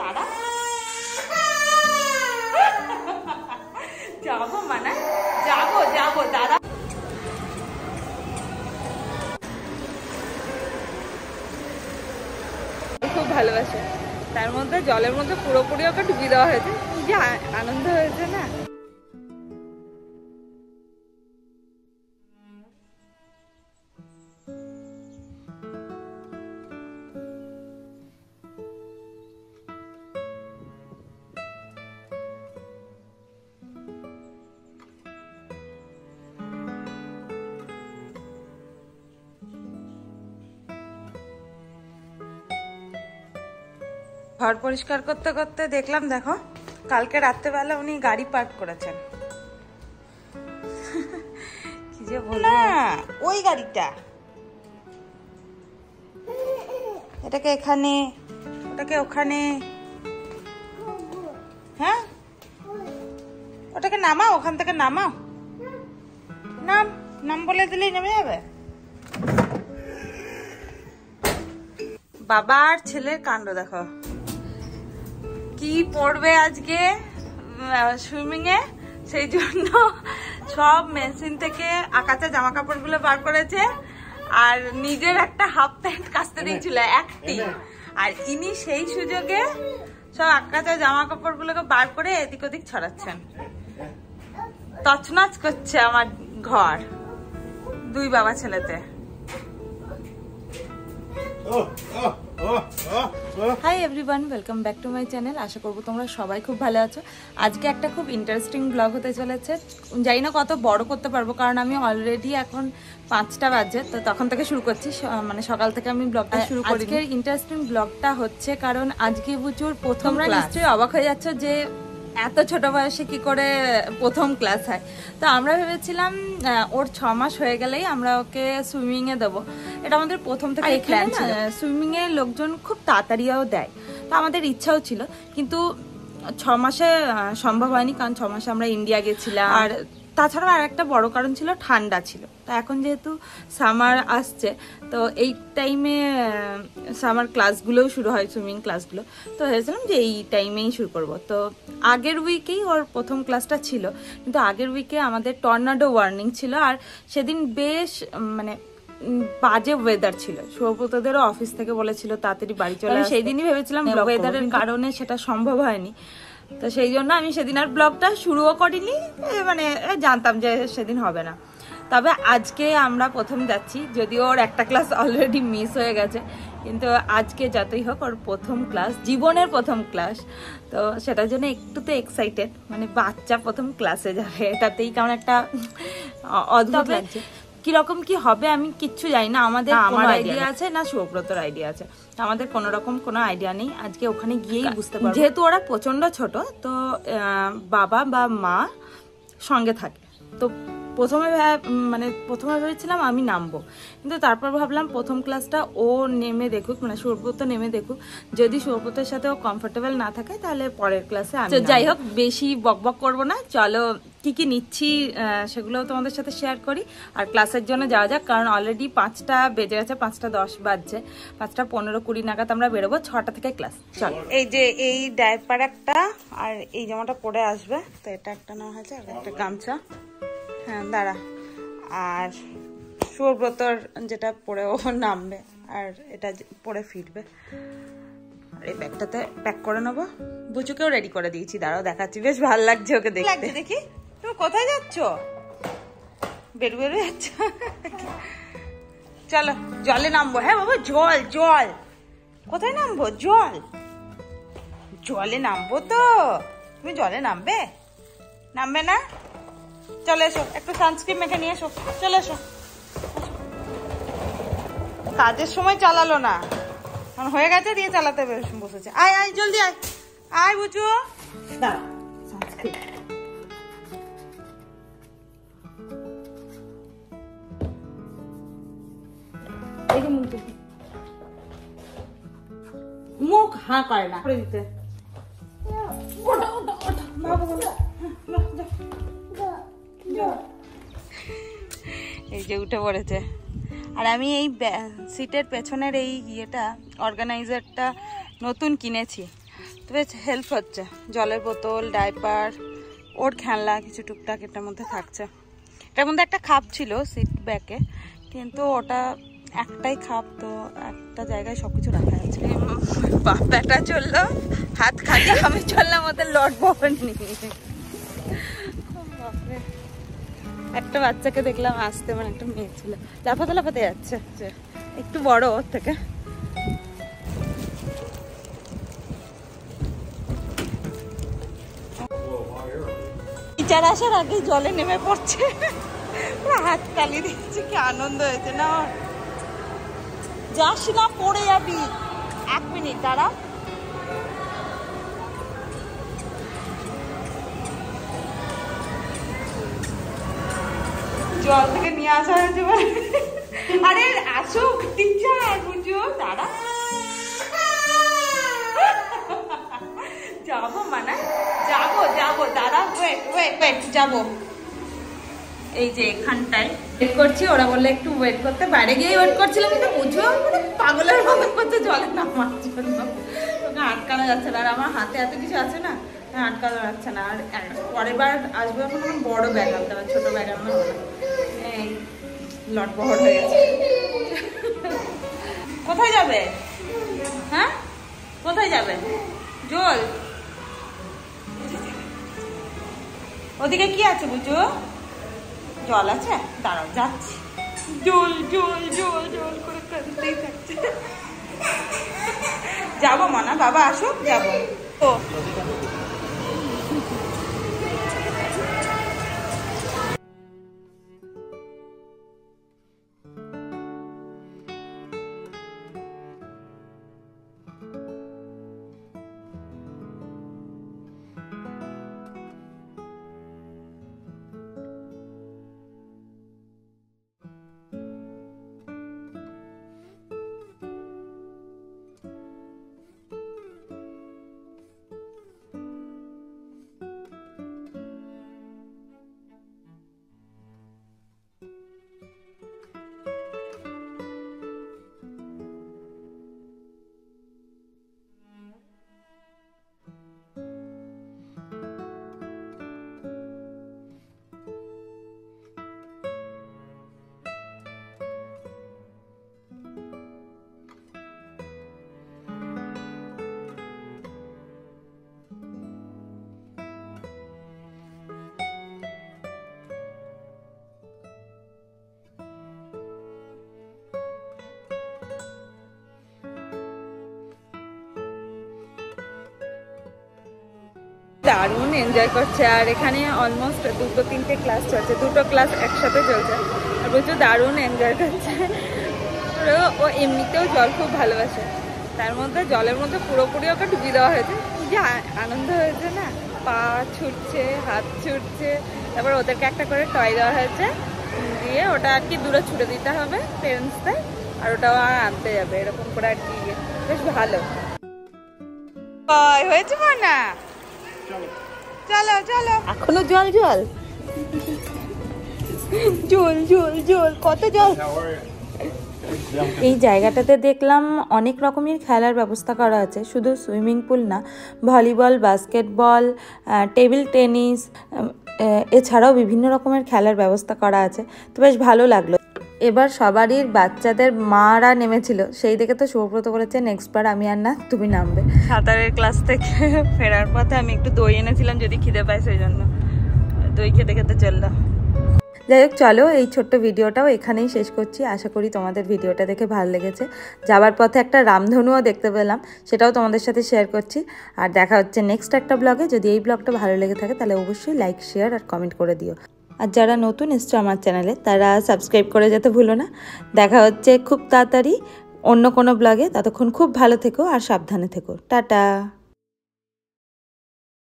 দাঁড়া, যাবো মানে যাবো যাবো, দাঁড়া। খুব ভালোবাসে, তার মধ্যে জলের মধ্যে পুরোপুরি ওকে ডুবিয়ে দেওয়া হয়েছে। কি যে আনন্দ হয়েছে না। ঘর পরিষ্কার করতে করতে দেখলাম, দেখো কালকে রাত্রেবেলা উনি গাড়ি পার্ক করেছেন। কি যে বলবো, না ওই গাড়িটা, এটাকে এখানে ওটাকে ওখানে, হ্যাঁ ওটাকে নামাও, ওখান থেকে নামাও, নাম নাম বলে দিলেই নেমে যাবে। বাবা আর ছেলের কাণ্ড দেখো। কি পড়বে আজকে সুইমিং এ, সেই জন্য সব মেশিন থেকে আকাচা জামা কাপড় গুলো বার করেছে, আর নিজের একটা হাফ প্যান্ট কাচতে দিয়েছিল একটি, আর ইনি সেই সুযোগে সব আকাচা জামা কাপড় গুলোকে বার করে এদিক ওদিক ছড়াচ্ছেন। তছনছ করছে আমার ঘর দুই বাবা ছেলেতে। Hi everyone, welcome back to my channel. আশা করবো তোমরা সবাই খুব ভালো আছো। আজকে একটা খুব ইন্টারেস্টিং ব্লগ হতে চলেছে। জানি না কত বড় করতে পারবো, কারণ আমি অলরেডি এখন 5টা বাজে, তো তখন থেকে শুরু করছি, মানে সকাল থেকে আমি ব্লগটা শুরু করি। আজকের ইন্টারেস্টিং ব্লগটা হচ্ছে কারণ আজকে বুচুর প্রথম ক্লাস। নিশ্চয়ই অবাক হয়ে যাচ্ছ যে এত ছোট বয়সে কি করে প্রথম ক্লাস হয়। তো আমরা ভেবেছিলাম ওর 6 মাস হয়ে গেলেই আমরা ওকে সুইমিং এ দেবো। এটা আমাদের প্রথম থেকে প্ল্যান ছিল। সুইমিং এ লোকজন খুব তাড়াতাড়িও দেয়, তো আমাদের ইচ্ছাও ছিল, কিন্তু 6 মাসে সম্ভব হয়নি, কারণ 6 মাসে আমরা ইন্ডিয়া গেছিলাম, আর তাছাড়াও আর একটা বড় কারণ ছিল ঠান্ডা ছিল। তো এখন যেহেতু সামার আসছে, তো এই টাইমে সামার ক্লাসগুলোও শুরু হয়, সুইমিং ক্লাসগুলো, তো ভেবেছিলাম যে এই টাইমেই শুরু করব। তো আগের উইকেই ওর প্রথম ক্লাসটা ছিল, কিন্তু আগের উইকে আমাদের টর্নাডো ওয়ার্নিং ছিল, আর সেদিন বেশ মানে বাজে ওয়েদার ছিল। সৌব্রতদেরও অফিস থেকে বলেছিল তাড়াতাড়ি বাড়ি চলে আসতে। সেই দিনই ভেবেছিলাম, ওয়েদারের কারণে সেটা সম্ভব হয়নি, তো সেই জন্য আমি সেদিন আর ব্লগটা শুরুও করিনি, মানে জানতাম যে সেদিন হবে না। তবে আজকে আমরা প্রথম যাচ্ছি, যদিও ওর একটা ক্লাস অলরেডি মিস হয়ে গেছে, কিন্তু আজকে যতই হোক ওর প্রথম ক্লাস, জীবনের প্রথম ক্লাস, তো সেটার জন্য একটু তো এক্সাইটেড, মানে বাচ্চা প্রথম ক্লাসে যাবে, এটাতেই কেমন একটা অদ্ভুত লাগছে। কিরকম কি হবে আমি কিচ্ছু জানি না। আমার আইডিয়া আছে না সৌব্রতর আইডিয়া আছে, আমাদের কোনো রকম কোনো আইডিয়া নেই। আজকে ওখানে গিয়েই বুঝতে পারবো। যেহেতু ওরা প্রচন্ড ছোট, তো বাবা বা মা সঙ্গে থাকে, তো প্রথমে ভেবেছিলাম আমি নামবো, কিন্তু তারপর ভাবলাম প্রথম ক্লাসটা ও নেমে দেখুক, মানে সৌব্রত নেমে দেখুক, যদি সৌব্রতের সাথে ও কমফোর্টেবল না থাকে তাহলে পরের ক্লাসে আমি। যাই হোক, বেশি বকবক করবো না, চলো কি কি নিচ্ছি সেগুলো তোমাদের সাথে শেয়ার করি, আর ক্লাসের জন্য যাওয়া যাক, কারণ অলরেডি 5টা বেজে গেছে, 5টা 10 বাজছে, 5টা 15-20 নাগাদ আমরা বেরোবো, 6টা থেকে ক্লাস। চলো, এই যে এই ডাইপার একটা আর এই জামাটা পরে আসবে, তো এটা একটা নেওয়া হয়েছে, আর একটা গামছা, হ্যাঁ দাঁড়া, আর সৌব্রতর যেটা পরে ও নামবে, আর এটা পরে ফিরবে, আর এই ব্যাগটাতে প্যাক করে নেবো। বুচুকেও রেডি করে দিয়েছি, দাঁড়াও দেখাচ্ছি, বেশ ভালো লাগছে ওকে দেখতে। দেখি তুমি কোথায় যাচ্ছ, বেরু যাচ্ছ? চলো জলে নামবো। হ্যাঁ বাবা, জল জল, কোথায় নামবো? জলে নামবো, তো তুমি জলে নামবে? নামবে না? চলে এসো, একটু সানস্ক্রিন মেখে নিয়ে এসো, চলে এসো। কাজের সময় চালালো না, কারণ হয়ে গেছে, দিয়ে চালাতে বসেছে। আয় আয় জলদি আয়, আয় বুঝু, দাঁড়া সানস্ক্রিন। এই যে মুখ হাঁ করে না করে দিতে। এই যে উঠে পড়েছে, আর আমি এই সিটের পেছনের এই ইয়েটা, অর্গানাইজারটা নতুন কিনেছি, তবে হেল্প হচ্ছে, জলের বোতল, ডাইপার, ওর খেলনা কিছু টুকটাক এটার মধ্যে থাকছে। এটার মধ্যে একটা খাপ ছিল সিট ব্যাকে, কিন্তু ওটা একটাই খাপ, তো একটা জায়গায় সবকিছু রাখা আছে। বাপ্পাটা চললো হাত খালি, আমি চললাম ওদের লট বহন নিয়ে। একটা বাচ্চাকে দেখলাম আসতে, মানে একটা মেয়ে ছিল, লাফাতে লাফাতে যাচ্ছে, একটু বড় ওর থেকে। টিচার আসার আগে জলে নেমে পড়ছে, হাত তালি দিচ্ছে, কি আনন্দ হয়েছে না। যাস না, পড়ে যাবি, 1 মিনিট দাঁড়া। জল থেকে নিয়ে আসা হয়েছে বলে, আরে আসুক টিচার, বুঝো দাঁড়া। যাবো মানে যাবো যাবো, দাঁড়া, ওয়েট ওয়েট ওয়েট, যাবো। এই যে এখানটায় ওয়েট করছি, ওরা বললে একটু ওয়েট করতে, বাইরে গিয়ে ওয়েট করছিলাম, কিন্তু বুঝো মানে পাগলের মতো করতে জলে নামার জন্য, তোকে আটকানো যাচ্ছে না। আর আমার হাতে এত কিছু আছে না, আটকানো যাচ্ছে না। আর পরের বার আসবো এখন আমার বড় ব্যাগ আনতে হবে, ছোট ব্যাগ আমার লটবহর হয়ে গেছে। কোথায় যাবে? হ্যাঁ কোথায় যাবে? জল ওদিকে কি আছে বুঝো? জল আছে, দাঁড়াও যাচ্ছি। জল জল জল জল করে কাঁদতেই থাকছে। যাবো মানা, বাবা আসুক, যাবো। ও দারুণ এনজয় করছে। আর এখানে অলমোস্ট 2-3টে ক্লাস চলছে, 2টো ক্লাস একসাথে চলছে, আর প্রচুর দারুণ এনজয় করছে। ও এমনিতেও জল খুব ভালোবাসে, তার মধ্যে জলের মধ্যে পুরোপুরি ওকে ডুবিয়ে দেওয়া হয়েছে। যে আনন্দ হয়েছে না, পা ছুটছে, হাত ছুটছে, তারপর ওদেরকে একটা করে টয় দেওয়া হয়েছে, দিয়ে ওটা আর কি দূরে ছুটে দিতে হবে পেরেন্টসদের, আর ওটাও আর আনতে যাবে, এরকম করে আর কি। বেশ ভালো হয়েছে না। চলো চলো, এখনো জল জল জল জল জল, কত জল। এই জায়গাটাতে দেখলাম অনেক রকমের খেলার ব্যবস্থা করা আছে, শুধু সুইমিং পুল না, ভলিবল, বাস্কেটবল, টেবিল টেনিস, এছাড়াও বিভিন্ন রকমের খেলার ব্যবস্থা করা আছে। তো বেশ ভালো লাগলো। এবার সবারই বাচ্চাদের মারা নেমেছিল, সেই দেখে তো সুব্রত বলেছে নেক্সট বার আমি আর না, তুমি নামবে। সাঁতারের ক্লাস থেকে ফেরার পথে আমি একটু দই এনেছিলাম, যদি খিদে পাই সেই জন্য দই খেতে খেতে চললাম। যাই হোক, চলো এই ছোট্ট ভিডিওটাও এখানেই শেষ করছি। আশা করি তোমাদের ভিডিওটা দেখে ভালো লেগেছে। যাবার পথে একটা রামধনুও দেখতে পেলাম, সেটাও তোমাদের সাথে শেয়ার করছি। আর দেখা হচ্ছে নেক্সট একটা ব্লগে। যদি এই ব্লগটা ভালো লেগে থাকে তাহলে অবশ্যই লাইক, শেয়ার আর কমেন্ট করে দিও। আর যারা নতুন এসছো আমার চ্যানেলে তারা সাবস্ক্রাইব করে যেতে ভুলো না। দেখা হচ্ছে খুব তাড়াতাড়ি অন্য কোনো ব্লগে। ততক্ষণ খুব ভালো থেকো আর সাবধানে থেকো। টাটা।